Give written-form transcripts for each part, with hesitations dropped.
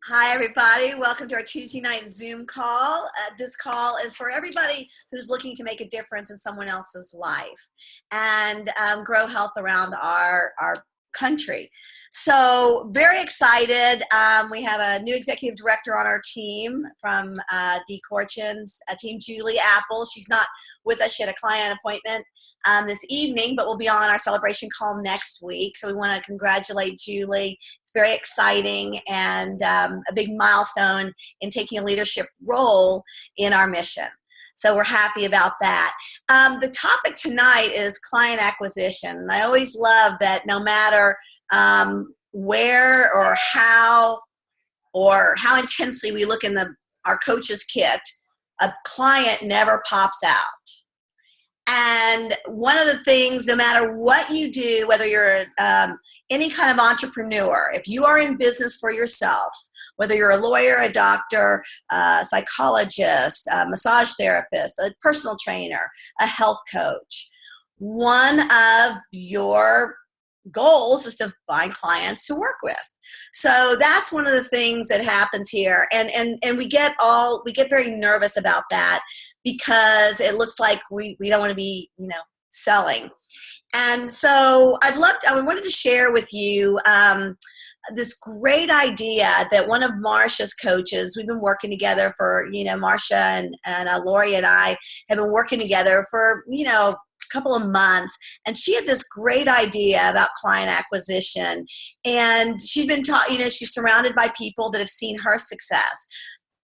Hi, everybody. Welcome to our Tuesday night Zoom call. This call is for everybody who's looking to make a difference in someone else's life and grow health around our country. So very excited. We have a new executive director on our team from DCorchins, team Julie Apple. She's not with us. She had a client appointment this evening, but we'll be on our celebration call next week. So we want to congratulate Julie. It's very exciting and a big milestone in taking a leadership role in our mission. So we're happy about that. The topic tonight is client acquisition. I always love that no matter where or how intensely we look in our coach's kit, a client never pops out. And one of the things, no matter what you do, whether you're any kind of entrepreneur, if you are in business for yourself, whether you're a lawyer, a doctor, a psychologist, a massage therapist, a personal trainer, a health coach, one of your goals is to find clients to work with. So that's one of the things that happens here. And we get very nervous about that because it looks like we don't want to be, selling. And so I wanted to share with you this great idea that one of Marsha's coaches, we've been working together for, Marsha and Lori and I have been working together for, a couple of months, and she had this great idea about client acquisition, and she's been taught, she's surrounded by people that have seen her success.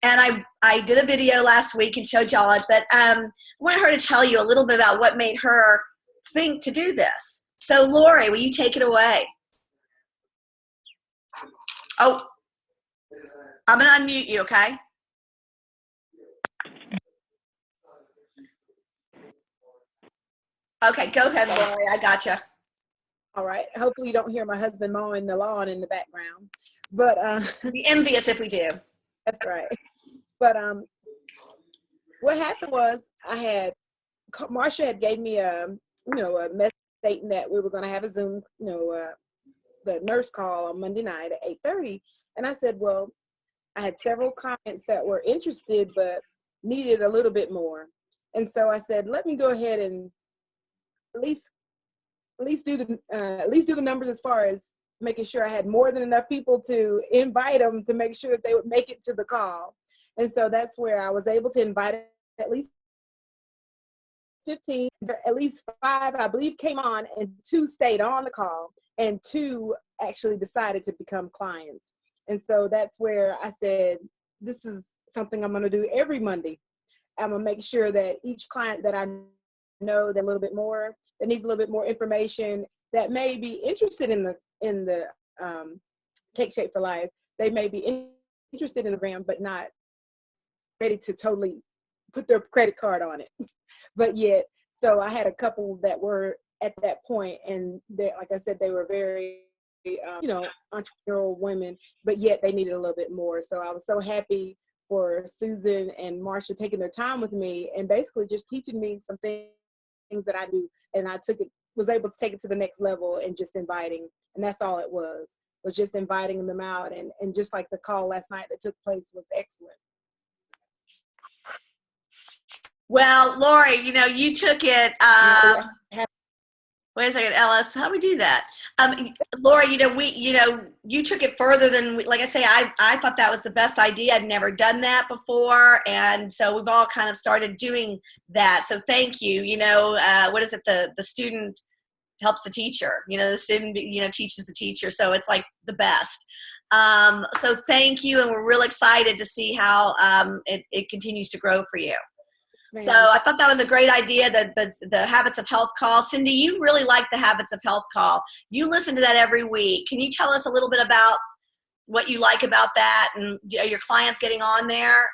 And I did a video last week and showed y'all it, but I wanted her to tell you a little bit about what made her think to do this. So Lori, will you take it away? Oh, I'm going to unmute you, okay? Okay, go ahead, Lori. I gotcha. All right. Hopefully you don't hear my husband mowing the lawn in the background. But I'd be envious if we do. That's right. But what happened was Marsha had gave me a message stating that we were going to have a Zoom, the nurse call on Monday night at 8:30. And I said, well, I had several clients that were interested but needed a little bit more. And so I said, let me go ahead and at least do the numbers as far as making sure I had more than enough people to invite them to make sure that they would make it to the call. And so that's where I was able to invite at least 15, at least 5, I believe, came on, and 2 stayed on the call, and 2 actually decided to become clients. And so that's where I said, this is something I'm going to do every Monday. I'm going to make sure that each client that I know that a little bit more, that needs a little bit more information, that may be interested in the Take Shape for Life. They may be interested in the brand, but not ready to totally put their credit card on it. But yet, so I had a couple that were at that point, and they, like I said, they were very, entrepreneurial women, but yet they needed a little bit more. So I was so happy for Susan and Marsha taking their time with me and basically just teaching me some things that I do, and I was able to take it to the next level and just inviting, and that's all it was just inviting them out, and just like the call last night that took place was excellent. Well, Lori, you took it. Wait a second, Ellis. How do we do that? Lori, you took it further than, like I say, I thought that was the best idea. I've never done that before. And so we've all kind of started doing that. So thank you. What is it? The student helps the teacher. The student, teaches the teacher. So it's like the best. So thank you. And we're real excited to see how it continues to grow for you. So I thought that was a great idea, the Habits of Health call. Cindy, you really like the Habits of Health call. You listen to that every week. Can you tell us a little bit about what you like about that, and are your clients getting on there?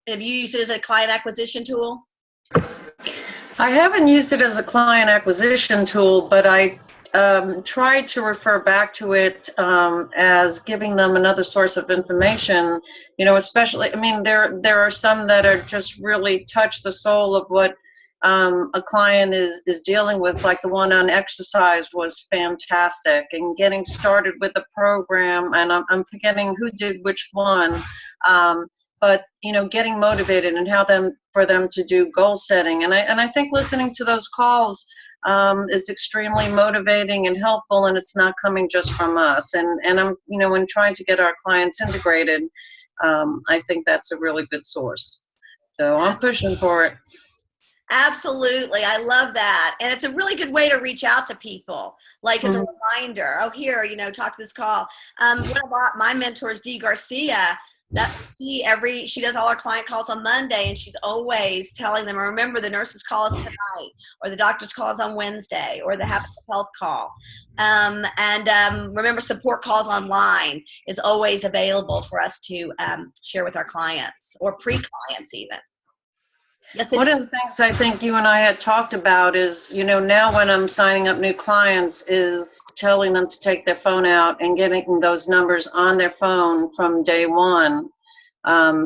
Have you used it as a client acquisition tool? I haven't used it as a client acquisition tool, but I try to refer back to it as giving them another source of information, especially, there are some that are just really touch the soul of what a client is dealing with, like the one on exercise was fantastic, and getting started with the program, and I'm forgetting who did which one, but getting motivated and for them to do goal setting, and I think listening to those calls is extremely motivating and helpful, and it's not coming just from us, and I'm when trying to get our clients integrated, I think that's a really good source, so I'm pushing for it. Absolutely. I love that. And it's a really good way to reach out to people, like as a reminder. Oh, here, talk to this call. One of my mentors, Dee Garcia, she does all our client calls on Monday, and she's always telling them, remember, the nurses call us tonight, or the doctors call us on Wednesday, or the Habits of Health call. Remember, support calls online is always available for us to share with our clients, or pre-clients even. Yes, one of the things I think you and I had talked about is, now when I'm signing up new clients, is telling them to take their phone out and getting those numbers on their phone from day one,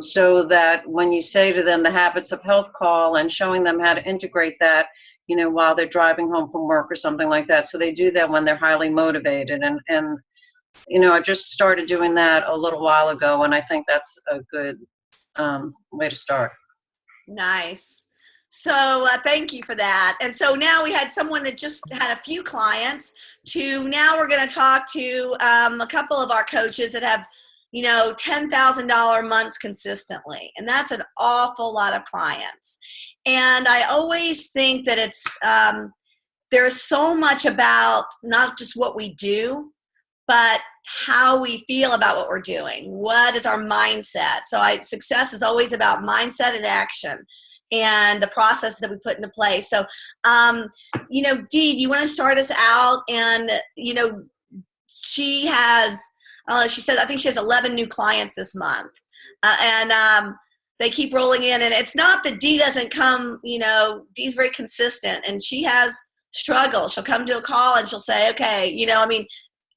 so that when you say to them the Habits of Health call, and showing them how to integrate that, while they're driving home from work or something like that. So they do that when they're highly motivated. And I just started doing that a little while ago, and I think that's a good way to start. Nice. So thank you for that. And so now we had someone that just had a few clients, to now we're going to talk to a couple of our coaches that have, $10,000 months consistently. And that's an awful lot of clients. And I always think that it's, there's so much about not just what we do, but how we feel about what we're doing. What is our mindset? So success is always about mindset and action, and the process that we put into place. So, Dee, do you want to start us out? And, she has, she said, I think she has 11 new clients this month. And they keep rolling in. And it's not that Dee doesn't come, Dee's very consistent, and she has struggles. She'll come to a call and she'll say, okay,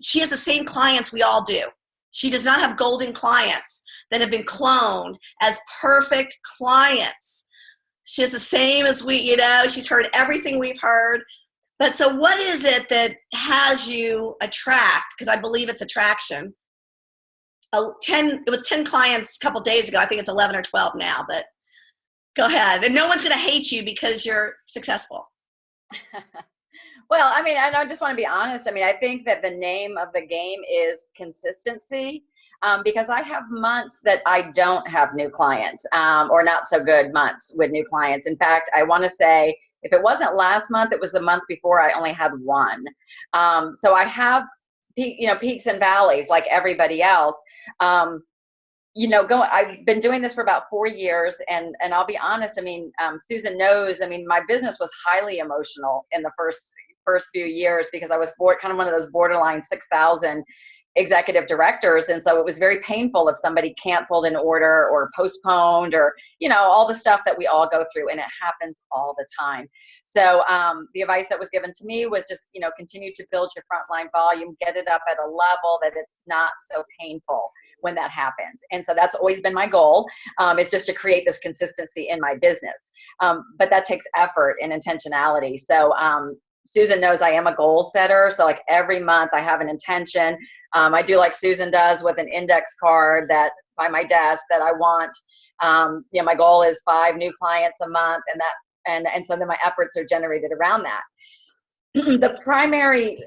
she has the same clients we all do. She does not have golden clients that have been cloned as perfect clients. She has the same as we, she's heard everything we've heard. But so what is it that has you attract? Because I believe it's attraction. It was 10 clients a couple days ago. I think it's 11 or 12 now, but go ahead. And no one's going to hate you because you're successful. Well, I just want to be honest. I think that the name of the game is consistency, because I have months that I don't have new clients, or not so good months with new clients. In fact, I want to say, if it wasn't last month, it was the month before, I only had one. So I have, peaks and valleys like everybody else. I've been doing this for about 4 years, and I'll be honest. Susan knows. My business was highly emotional in the first few years, because I was kind of one of those borderline 6,000 executive directors, and so it was very painful if somebody canceled an order or postponed, or all the stuff that we all go through, and it happens all the time. So the advice that was given to me was just continue to build your frontline volume, get it up at a level that it's not so painful when that happens. And so that's always been my goal, is just to create this consistency in my business. But that takes effort and intentionality. So Susan knows I am a goal setter. So like every month I have an intention. I do like Susan does, with an index card that by my desk that I want. My goal is 5 new clients a month, and so then my efforts are generated around that. The primary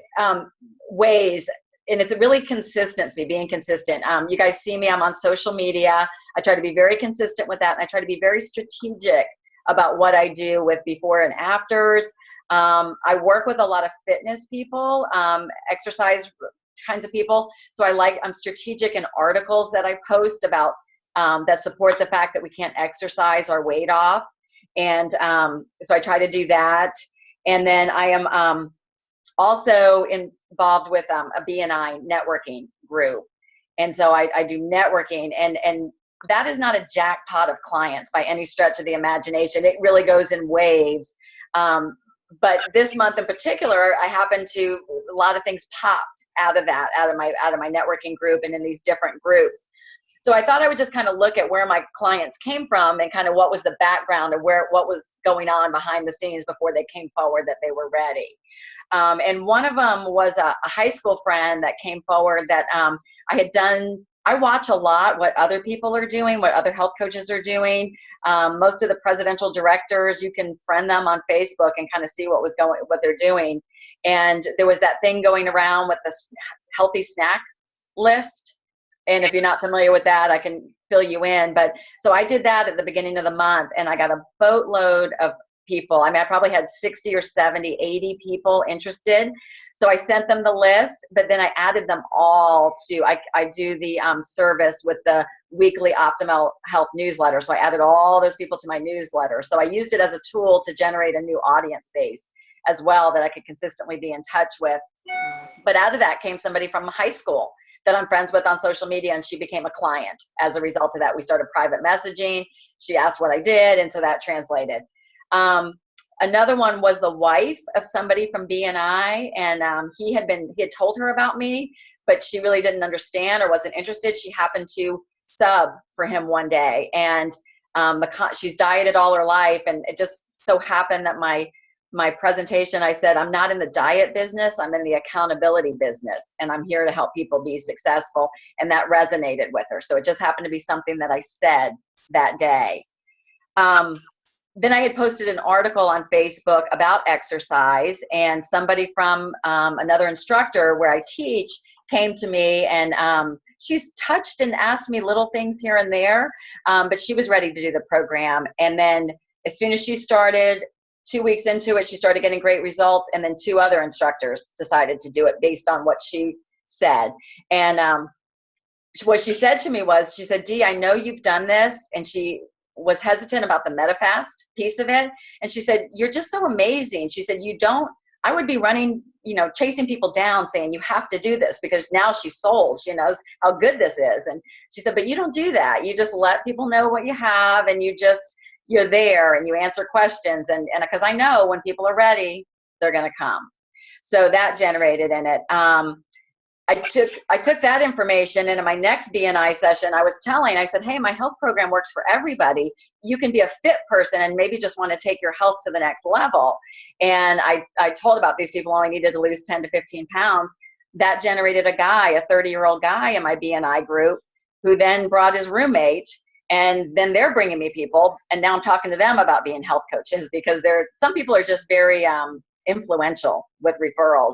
ways, and it's really consistency, being consistent. You guys see me, I'm on social media. I try to be very consistent with that, and I try to be very strategic about what I do with before and afters. I work with a lot of fitness people, exercise kinds of people. So I'm strategic in articles that I post about that support the fact that we can't exercise our weight off. And so I try to do that. And then I am also involved with a BNI networking group. And so I do networking, and that is not a jackpot of clients by any stretch of the imagination. It really goes in waves. But this month in particular, a lot of things popped out of my networking group and in these different groups. So I thought I would just kind of look at where my clients came from and kind of what was the background of what was going on behind the scenes before they came forward that they were ready. And one of them was a high school friend that came forward that I watch a lot what other people are doing, what other health coaches are doing. Most of the presidential directors, you can friend them on Facebook and kind of see what they're doing. And there was that thing going around with the healthy snack list. And if you're not familiar with that, I can fill you in. But so I did that at the beginning of the month, and I got a boatload of people. I mean, I probably had 60 or 70, 80 people interested. So I sent them the list, but then I added them all to, I do the service with the weekly Optimal Health newsletter. So I added all those people to my newsletter. So I used it as a tool to generate a new audience base as well that I could consistently be in touch with. But out of that came somebody from high school that I'm friends with on social media, and she became a client. As a result of that, we started private messaging. She asked what I did, and so that translated. Another one was the wife of somebody from BNI, and he had told her about me, but she really didn't understand or wasn't interested. She happened to sub for him one day, and she's dieted all her life, and it just so happened that my presentation, I said, I'm not in the diet business, I'm in the accountability business, and I'm here to help people be successful, and that resonated with her. So it just happened to be something that I said that day. Then I had posted an article on Facebook about exercise, and somebody from another instructor where I teach came to me, and she's touched and asked me little things here and there, but she was ready to do the program. And then as soon as she started, 2 weeks into it, she started getting great results, and then 2 other instructors decided to do it based on what she said. And what she said to me was, she said, Dee, I know you've done this, and she was hesitant about the MetaFast piece of it. And she said, you're just so amazing. She said, I would be running, chasing people down saying, you have to do this, because now she's sold. She knows how good this is. And she said, but you don't do that. You just let people know what you have, and you're there, and you answer questions. And because I know when people are ready, they're going to come. So that generated in it. I took that information, and in my next BNI session, I said, hey, my health program works for everybody. You can be a fit person and maybe just want to take your health to the next level. And I told about these people only needed to lose 10 to 15 pounds. That generated a 30-year-old guy in my BNI group, who then brought his roommate, and then they're bringing me people. And now I'm talking to them about being health coaches, because some people are just very influential with referrals.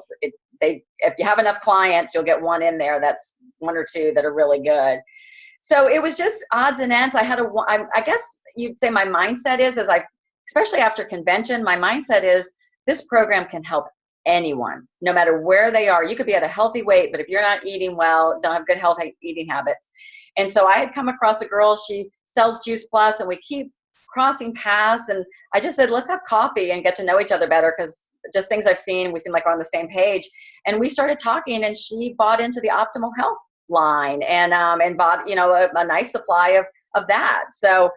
If you have enough clients, you'll get one in there that's 1 or 2 that are really good. So it was just odds and ends. I guess you'd say my mindset is, especially after convention, my mindset is this program can help anyone, no matter where they are. You could be at a healthy weight, but if you're not eating well, don't have good healthy eating habits. And so I had come across a girl, she sells Juice Plus, and we keep crossing paths. And I just said, let's have coffee and get to know each other better, because just things I've seen, we seem like we're on the same page. And we started talking, and she bought into the Optimal Health line, and bought, a nice supply of that. So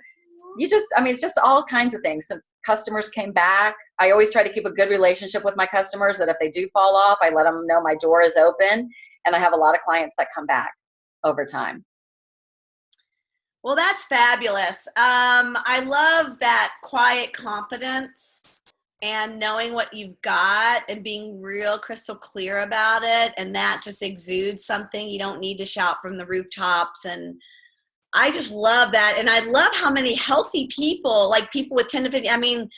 it's just all kinds of things. Some customers came back. I always try to keep a good relationship with my customers, that if they do fall off, I let them know my door is open. And I have a lot of clients that come back over time. Well, that's fabulous. I love that quiet confidence and knowing what you've got and being real crystal clear about it. And that just exudes something. You don't need to shout from the rooftops. And I just love that. And I love how many healthy people, like people with 10 to 15,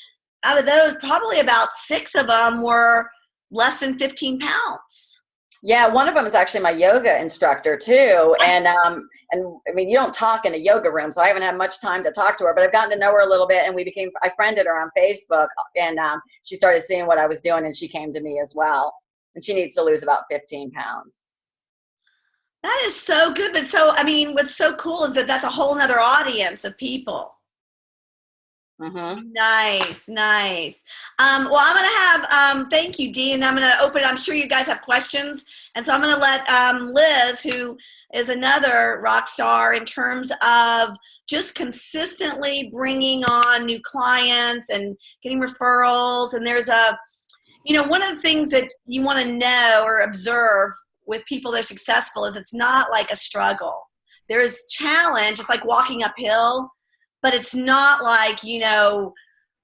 out of those, probably about 6 of them were less than 15 pounds. Yeah, one of them is actually my yoga instructor too. And you don't talk in a yoga room, so I haven't had much time to talk to her, but I've gotten to know her a little bit, and I friended her on Facebook, and she started seeing what I was doing, and she came to me as well. And she needs to lose about 15 pounds. That is so good. But what's so cool is that that's a whole nother audience of people. Mm-hmm. Nice. Well, I'm going to have, thank you, Dee, and I'm going to open it. I'm sure you guys have questions. And so I'm going to let Liz, who is another rock star in terms of just consistently bringing on new clients and getting referrals. And there's one of the things that you want to know or observe with people that are successful is it's not like a struggle. there's challenge. It's like walking uphill, but it's not like,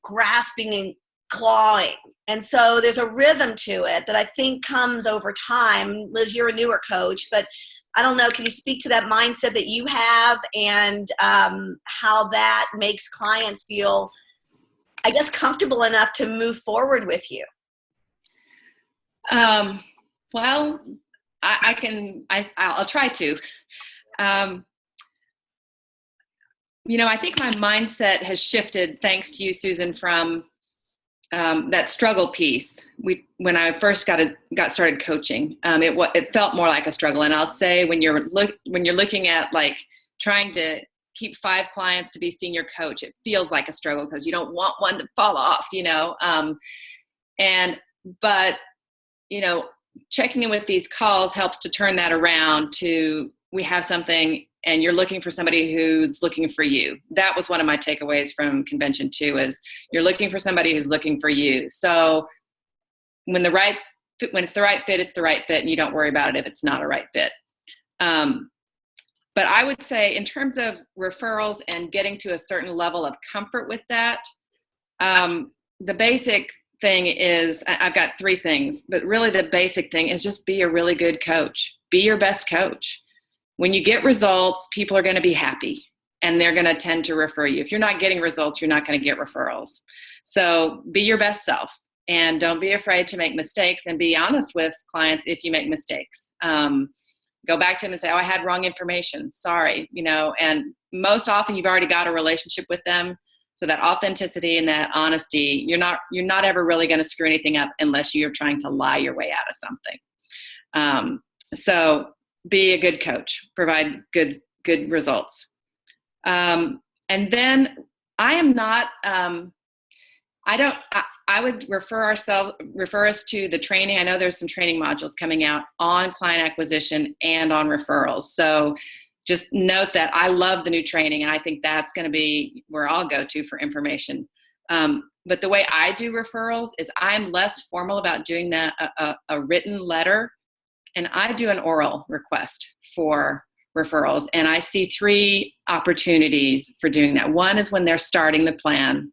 grasping and clawing. And so there's a rhythm to it that I think comes over time. Liz, you're a newer coach, but I don't know, can you speak to that mindset that you have and how that makes clients feel, I guess, comfortable enough to move forward with you? Well, I'll try to. I think my mindset has shifted, thanks to you, Susan, from that struggle piece. When I first got started coaching, it felt more like a struggle. And I'll say when you're looking at like trying to keep 5 clients to be senior coach, it feels like a struggle because you don't want one to fall off, But checking in with these calls helps to turn that around to, we have something and you're looking for somebody who's looking for you. That was one of my takeaways from convention too, is you're looking for somebody who's looking for you. So when it's the right fit, it's the right fit, and you don't worry about it if it's not a right fit. But I would say in terms of referrals and getting to a certain level of comfort with that, the basic thing is, I've got 3 things, but really the basic thing is just be a really good coach. Be your best coach. When you get results, people are going to be happy and they're going to tend to refer you. If you're not getting results, you're not going to get referrals. So be your best self and don't be afraid to make mistakes, and be honest with clients if you make mistakes. Go back to them and say, oh, I had wrong information. Sorry, and most often you've already got a relationship with them. So that authenticity and that honesty, you're not ever really going to screw anything up unless you're trying to lie your way out of something. So be a good coach, provide good results. And then I am not, I would refer us to the training. I know there's some training modules coming out on client acquisition and on referrals. So just note that I love the new training, and I think that's going to be where I'll go to for information. But the way I do referrals is I'm less formal about doing a written letter, and I do an oral request for referrals. And I see 3 opportunities for doing that. One is when they're starting the plan.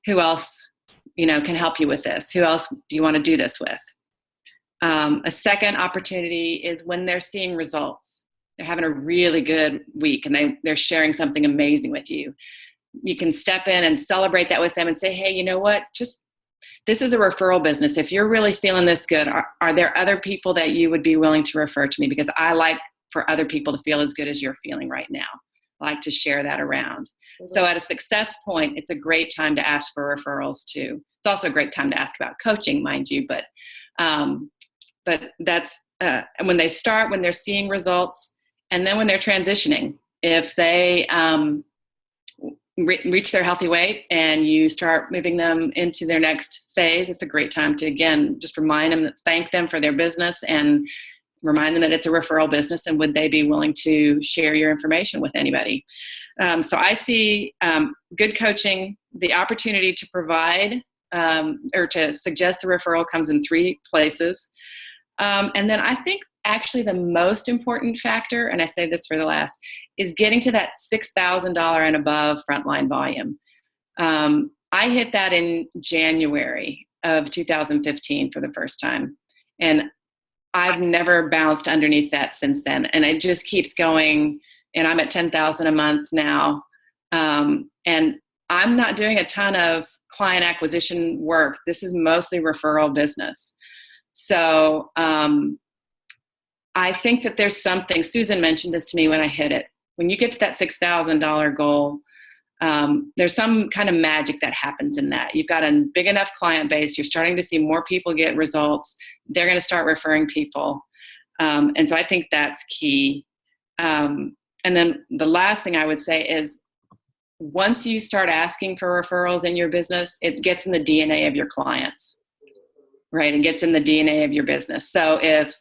Who else, can help you with this? Who else do you want to do this with? A second opportunity is when they're seeing results. They're having a really good week and they're sharing something amazing with you. You can step in and celebrate that with them and say, hey, you know what? This is a referral business. If you're really feeling this good, are there other people that you would be willing to refer to me? Because I like for other people to feel as good as you're feeling right now. I like to share that around. Mm-hmm. So at a success point, it's a great time to ask for referrals too. It's also a great time to ask about coaching, mind you, but that's when they start, when they're seeing results, and then when they're transitioning. If they reach their healthy weight and you start moving them into their next phase, it's a great time to, again, just remind them, thank them for their business and remind them that it's a referral business, and would they be willing to share your information with anybody. So I see good coaching, the opportunity to provide or to suggest a referral comes in 3 places. And then I think actually the most important factor, and I say this for the last, is getting to that $6,000 and above frontline volume. I hit that in January of 2015 for the first time. And I've never bounced underneath that since then. And it just keeps going. And I'm at 10,000 a month now. And I'm not doing a ton of client acquisition work. This is mostly referral business. So I think that there's something, Susan mentioned this to me when I hit it. When you get to that $6,000 goal, there's some kind of magic that happens in that. You've got a big enough client base. You're starting to see more people get results. They're going to start referring people. And so I think that's key. And then the last thing I would say is once you start asking for referrals in your business, it gets in the DNA of your clients, right? It gets in the DNA of your business. So if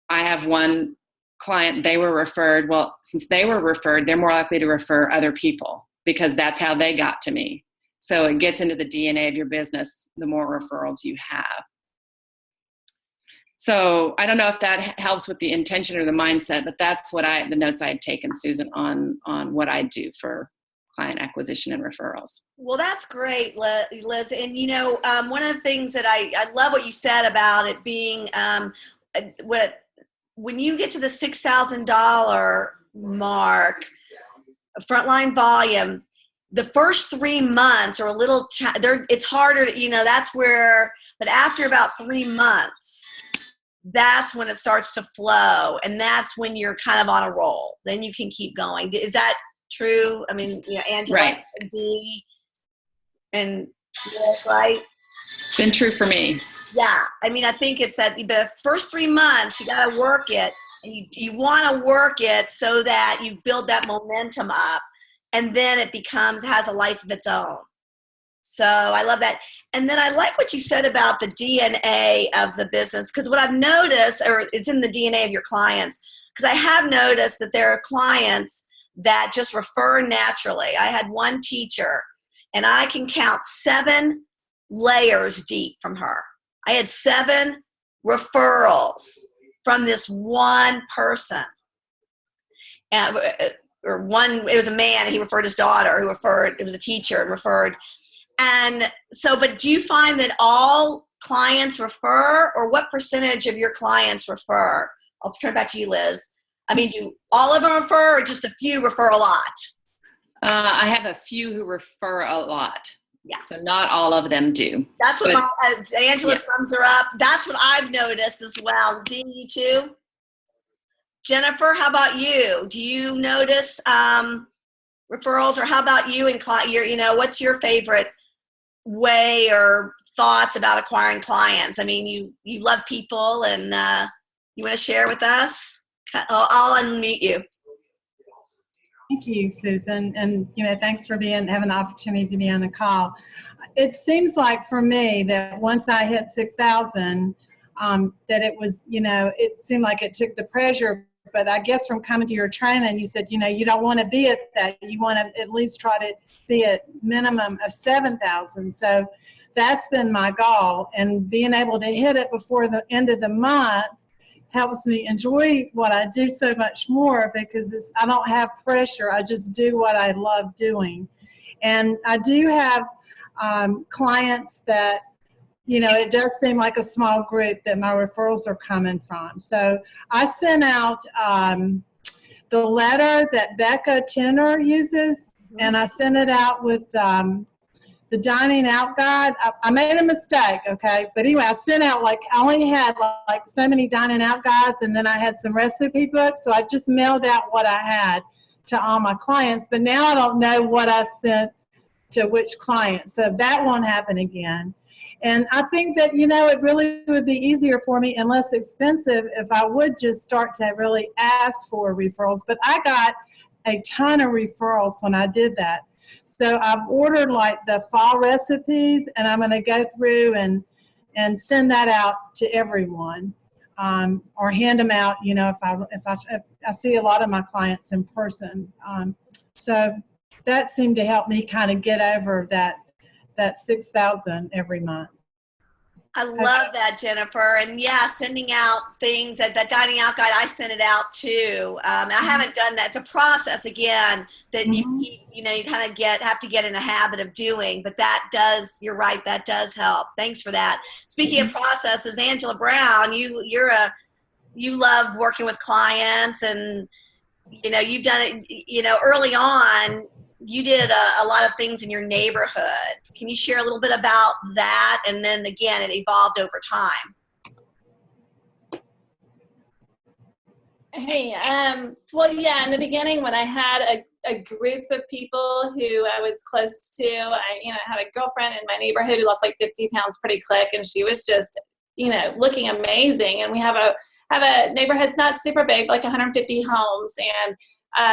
I have one client, they were referred, well, since they were referred, they're more likely to refer other people because that's how they got to me. So it gets into the DNA of your business, the more referrals you have. So I don't know if that helps with the intention or the mindset, but that's what the notes I had taken, Susan, on what I do for client acquisition and referrals. Well, that's great, Liz. And one of the things that I love what you said about it being when you get to the $6,000 mark, frontline volume, the first 3 months are a little, it's harder to, that's where, but after about 3 months, that's when it starts to flow. And that's when you're kind of on a roll. Then you can keep going. Is that true? I mean, Angela, right. Dee, and Liz, right? It's been true for me. Yeah. I mean, I think it's that the first 3 months, you got to work it. And you want to work it so that you build that momentum up. And then it has a life of its own. So I love that. And then I like what you said about the DNA of the business, because what I've noticed, or it's in the DNA of your clients, because I have noticed that there are clients that just refer naturally. I had one teacher, and I can count 7 layers deep from her. I had 7 referrals from this one person. It was a man, he referred his daughter, it was a teacher and referred. And so, but do you find that all clients refer, or what percentage of your clients refer? I'll turn it back to you, Liz. I mean, do all of them refer, or just a few refer a lot? I have a few who refer a lot. Yeah. So not all of them do. That's what Angela sums her up. That's what I've noticed as well. Dee, you too? Jennifer, how about you? Do you notice referrals, or how about you and what's your favorite way or thoughts about acquiring clients? I mean, you love people, and you want to share with us? I'll unmute you. Thank you, Susan. And, thanks for having the opportunity to be on the call. It seems like for me that once I hit 6,000, that it was, it seemed like it took the pressure. But I guess from coming to your training, you said, you don't want to be at that. You want to at least try to be at minimum of 7,000. So that's been my goal. And being able to hit it before the end of the month helps me enjoy what I do so much more, because I don't have pressure. I just do what I love doing. And I do have clients that, it does seem like a small group that my referrals are coming from. So I sent out the letter that Becca Tenor uses, and I sent it out with the dining out guide. I made a mistake, okay? But anyway, I sent out, I only had so many dining out guides, and then I had some recipe books, so I just mailed out what I had to all my clients. But now I don't know what I sent to which client, so that won't happen again. And I think that, it really would be easier for me and less expensive if I would just start to really ask for referrals. But I got a ton of referrals when I did that. So I've ordered the fall recipes, and I'm going to go through and send that out to everyone, or hand them out, if I see a lot of my clients in person. So that seemed to help me kind of get over that 6,000 every month. I love that, Jennifer. And yeah, sending out things, that dining out guide, I sent it out too. I haven't done that. It's a process, again, that you kind of have to get in a habit of doing, but you're right, that does help. Thanks for that. Speaking of processes, Angela Brown, you love working with clients, and you've done it, early on. You did a lot of things in your neighborhood. Can you share a little bit about that? And then again, it evolved over time. Hey, well, yeah, in the beginning when I had a group of people who I was close to, I had a girlfriend in my neighborhood who lost 50 pounds pretty quick, and she was just, looking amazing. And we have a neighborhood that's not super big, 150 homes, and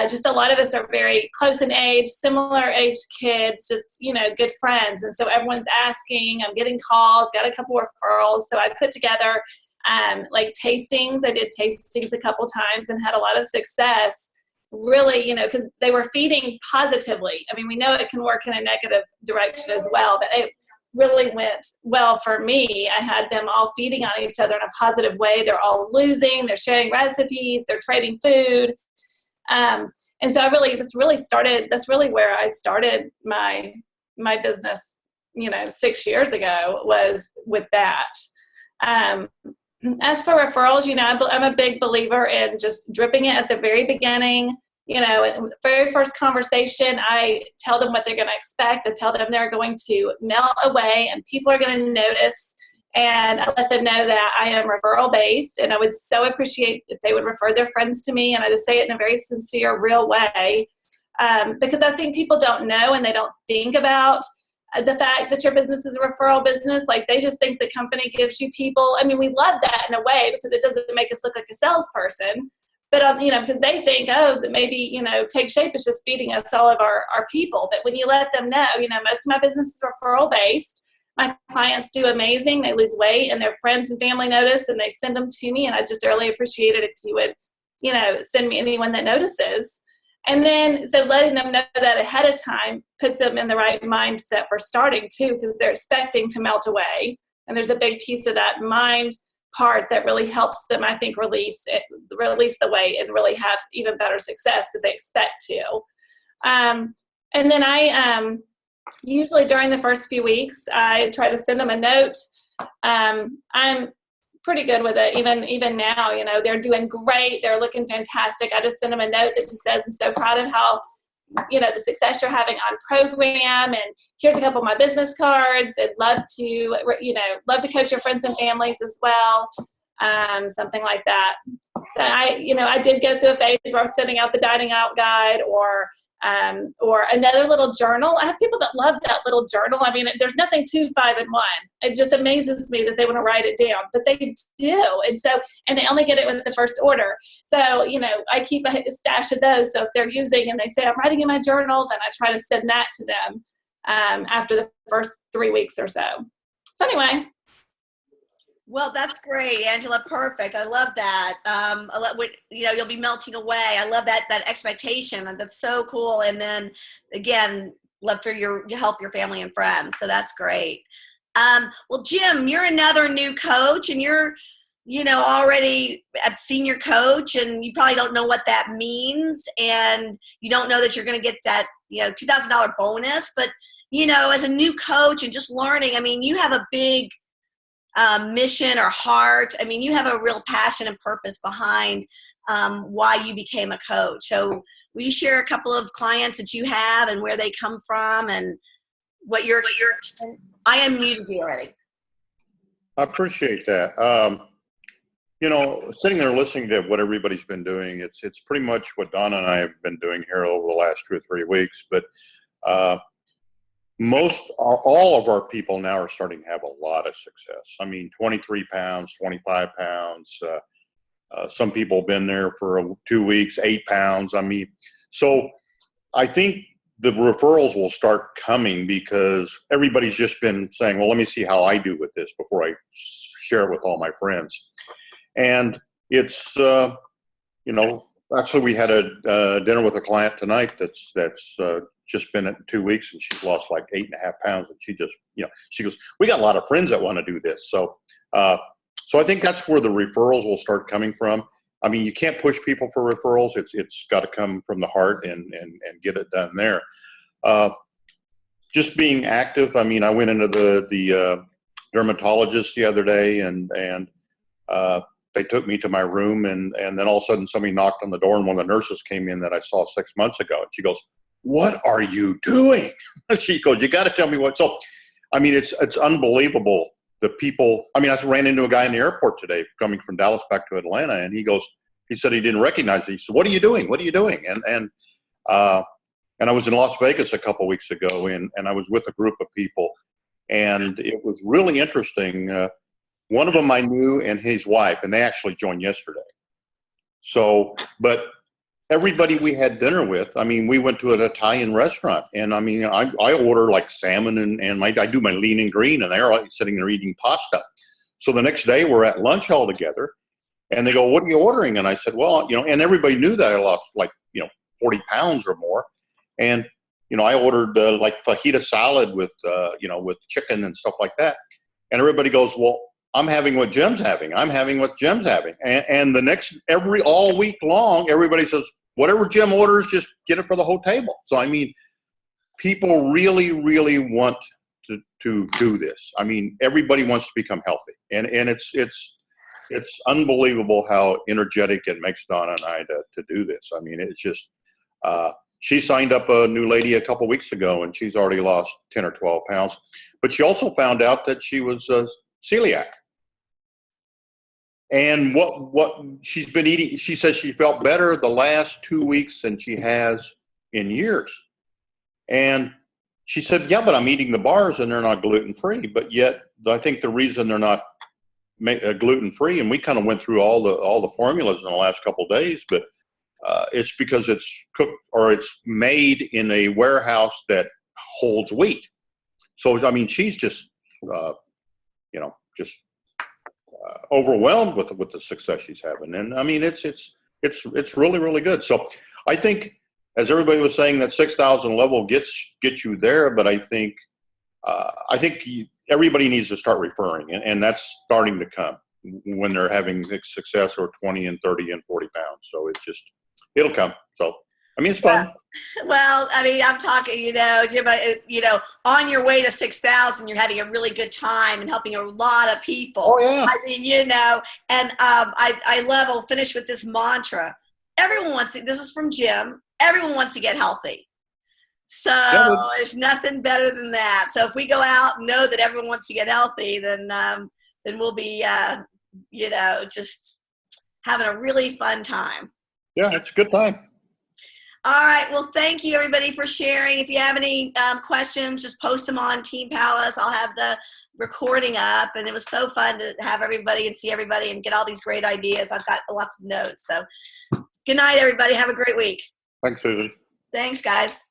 just a lot of us are very close in age, similar age kids, just, good friends. And so everyone's asking, I'm getting calls, got a couple referrals. So I put together tastings. I did tastings a couple times and had a lot of success, really, because they were feeding positively. I mean, we know it can work in a negative direction as well, but really went well for me. I had them all feeding on each other in a positive way. They're all losing, they're sharing recipes, they're trading food. And so that's really where I started my business, 6 years ago, was with that. As for referrals, I'm a big believer in just dripping it at the very beginning. Very first conversation, I tell them what they're going to expect. I tell them they're going to melt away and people are going to notice. And I let them know that I am referral based, and I would so appreciate if they would refer their friends to me. And I just say it in a very sincere, real way, because I think people don't know and they don't think about the fact that your business is a referral business. Like, they just think the company gives you people. I mean, we love that in a way because it doesn't make us look like a salesperson. But, because they think, that maybe, Take Shape is just feeding us all of our people. But when you let them know, most of my business is referral based. My clients do amazing. They lose weight and their friends and family notice and they send them to me. And I just really appreciate it if you would, send me anyone that notices. And then, so letting them know that ahead of time puts them in the right mindset for starting too, because they're expecting to melt away. And there's a big piece of that mind part that really helps them, I think, release the weight and really have even better success because they expect to. And then I, usually during the first few weeks, I try to send them a note. I'm pretty good with it. Even now, they're doing great. They're looking fantastic. I just send them a note that just says, I'm so proud of how, the success you're having on program. And here's a couple of my business cards. I'd love to coach your friends and families as well. Something like that. So I did go through a phase where I was sending out the dining out guide or another little journal. I have people that love that little journal. I mean, there's nothing to 5 in 1. It just amazes me that they want to write it down, but they do. And they only get it with the first order. So, I keep a stash of those. So if they're using and they say, I'm writing in my journal, then I try to send that to them after the first 3 weeks or so. So anyway. Well, that's great, Angela. Perfect. I love that. I love what, you'll be melting away. I love that expectation. That's so cool. And then again, love for you help your family and friends. So that's great. Well, Jim, you're another new coach, and you're, already a senior coach, and you probably don't know what that means, and you don't know that you're going to get that, $2,000 bonus. But, as a new coach and just learning, I mean, you have a big mission or heart. I mean, you have a real passion and purpose behind why you became a coach. So will you share a couple of clients that you have and where they come from and what your experience? I unmuted you already. I appreciate that. Sitting there listening to what everybody's been doing, it's pretty much what Donna and I have been doing here over the last 2 or 3 weeks. But all of our people now are starting to have a lot of success. I mean, 23 pounds, 25 pounds. Some people have been there for 2 weeks, 8 pounds. I mean, so I think the referrals will start coming because everybody's just been saying, well, let me see how I do with this before I share it with all my friends. And it's, actually we had a dinner with a client tonight that's just been at 2 weeks, and she's lost like 8.5 pounds. And she just, she goes, we got a lot of friends that want to do this. So I think that's where the referrals will start coming from. I mean, you can't push people for referrals. It's got to come from the heart and get it done there. Just being active. I mean, I went into the dermatologist the other day, and they took me to my room, and then all of a sudden somebody knocked on the door, and one of the nurses came in that I saw 6 months ago, and she goes, what are you doing? She goes, you got to tell me what. So, I mean, it's unbelievable. The people, I mean, I ran into a guy in the airport today coming from Dallas back to Atlanta, and he said he didn't recognize me. He said, what are you doing? What are you doing? And I was in Las Vegas a couple weeks ago, and I was with a group of people, and it was really interesting. One of them I knew, and his wife, and they actually joined yesterday. So, but everybody we had dinner with, I mean, we went to an Italian restaurant, and I mean, I order like salmon and I do my lean and green, and they're like sitting there eating pasta. So the next day we're at lunch all together, and they go, what are you ordering? And I said, well, and everybody knew that I lost like, 40 pounds or more. And, I ordered like fajita salad with, with chicken and stuff like that. And everybody goes, well, I'm having what Jim's having. I'm having what Jim's having. And all week long, everybody says, whatever Jim orders, just get it for the whole table. So, I mean, people really, really want to do this. I mean, everybody wants to become healthy. And it's unbelievable how energetic it makes Donna and I to do this. I mean, it's just, she signed up a new lady a couple weeks ago, and she's already lost 10 or 12 pounds. But she also found out that she was celiac. And what she's been eating, she says she felt better the last 2 weeks than she has in years. And she said, yeah, but I'm eating the bars and they're not gluten-free. But yet, I think the reason they're not gluten-free, and we kind of went through all the formulas in the last couple of days, but it's because it's cooked or it's made in a warehouse that holds wheat. So, I mean, she's just, overwhelmed with the success she's having. And I mean, it's really, really good. So I think, as everybody was saying, that 6,000 level gets you there. But I think everybody needs to start referring, and that's starting to come when they're having success or 20 and 30 and 40 pounds. So it'll come. So, I mean, it's fun. Well, I mean, I'm talking, Jim, on your way to 6,000, you're having a really good time and helping a lot of people. Oh, yeah. I mean, and I'll finish with this mantra. This is from Jim, everyone wants to get healthy. So there's nothing better than that. So if we go out and know that everyone wants to get healthy, then we'll be, just having a really fun time. Yeah, it's a good time. All right. Well, thank you, everybody, for sharing. If you have any questions, just post them on Team Palace. I'll have the recording up. And it was so fun to have everybody and see everybody and get all these great ideas. I've got lots of notes. So good night, everybody. Have a great week. Thanks, Susan. Thanks, guys.